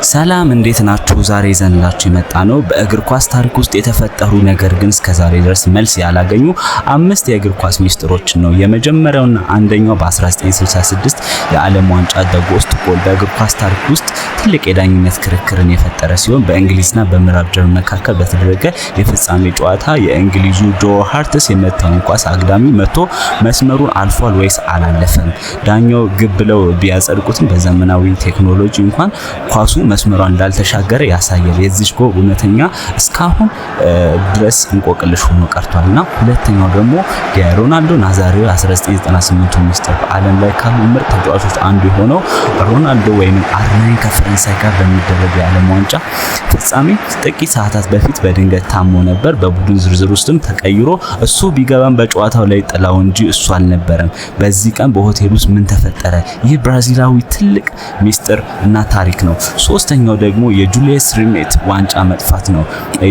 ሰላም እንዴት ናችሁ? ዛሬ ይዘንላችሁ የመጣነው በእግር ኳስ ታሪክ ውስጥ የተፈጠሩ ነገር ግን እስከዛሬ ድረስ መልስ ያላገኙ 5 የእግር ኳስ ሚስጥሮችን ነው። የመጀመሪያውና አንደኛው በ1966 የዓለም ዋንጫ ደጎስት ጎል በእግር ኳስ ታሪክ ውስጥ ትልቅ የዳኝነት ክርክርን የፈጠረ ሲሆን በእንግሊዝና በምዕራብ ጀርመን መካከል በተደረገ የፍጻሜ ጨዋታ የእንግሊዙ ጆ ሃርትስ የመታውን ኳስ አግዳሚ መቶ መስመሩን አልፏል ወይስ አላለፈም? ዳኛው ግብ ብለው ቢያጸድቁትም በዘመናዊ ቴክኖሎጂ እንኳን ኳሱ መስመሯን እንዳልተሻገረ ያሳያል። የዚህ ጎል እውነተኛ እስካሁን ድረስ እንቆቅልሽ ሆኖ ቀርቷልና። ሁለተኛው ደግሞ የሮናልዶ ናዛሪዮ 1998 ሚስጥር በዓለም ላይ ካሉ ምርጥ ተጫዋቾች አንዱ የሆነው ሮናልዶ ወይም አርናይን ከፈረንሳይ ጋር በሚደረግ የዓለም ዋንጫ ፍጻሜ ጥቂት ሰዓታት በፊት በድንገት ታሞ ነበር። በቡድን ዝርዝር ውስጥም ተቀይሮ እሱ ቢገባም በጨዋታው ላይ ጥላው እንጂ እሱ አልነበረም። በዚህ ቀን በሆቴል ውስጥ ምን ተፈጠረ? ይህ ብራዚላዊ ትልቅ ሚስጥር እና ታሪክ ነው። ሶስተኛው ደግሞ የጁሊየስ ሪሜት ዋንጫ መጥፋት ነው።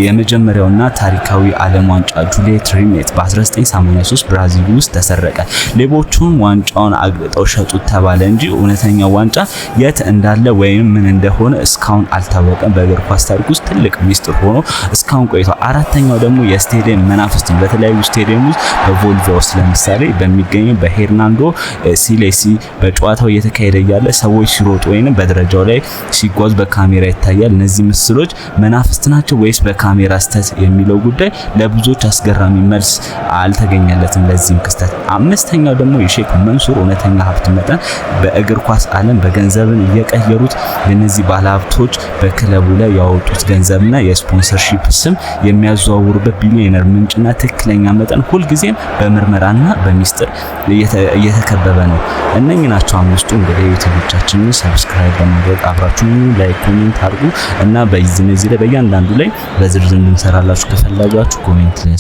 የመጀመሪያውና ታሪካዊ ዓለም ዋንጫ ጁሊየስ ሪሜት በ1983 ብራዚል ውስጥ ተሰረቀ። ሌቦቹም ዋንጫውን አግልጠው ሸጡት ተባለ እንጂ እውነተኛው ዋንጫ የት እንዳለ ወይም ምን እንደሆነ እስካሁን አልታወቀም። በእግር ኳስ ታሪክ ውስጥ ትልቅ ሚስጥር ሆኖ እስካሁን ቆይቷል። አራተኛው ደግሞ የስቴዲየም መናፍስት በተለያዩ ስቴዲየም ውስጥ በቮልቪያ ውስጥ ለምሳሌ በሚገኘው በሄርናንዶ ሲሌሲ በጨዋታው እየተካሄደ ያለ ሰዎች ሲሮጡ ወይም በደረጃው ላይ ሲጓዙ በካሜራ ይታያል። እነዚህ ምስሎች መናፍስት ናቸው ወይስ በካሜራ ስተት የሚለው ጉዳይ ለብዙዎች አስገራሚ መልስ አልተገኘለትም ለዚህም ክስተት። አምስተኛው ደግሞ የሼክ መንሱር እውነተኛ ሀብት መጠን በእግር ኳስ ዓለም በገንዘብን እየቀየሩት የነዚህ ባለሀብቶች በክለቡ ላይ ያወጡት ገንዘብና የስፖንሰርሺፕ ስም የሚያዘዋውሩበት ቢሊዮነር ምንጭና ትክክለኛ መጠን ሁልጊዜም በምርመራና በሚስጥር እየተከበበ ነው። እነኚህ ናቸው አምስቱ። እንግዲህ ዩቲዩባችንን ሰብስክራይብ በማድረግ አብራችሁን ላይክ ኮሜንት አድርጉ እና በእነዚህ ላይ በእያንዳንዱ ላይ በዝርዝር እንድንሰራላችሁ ከፈለጋችሁ ኮሜንት ላይ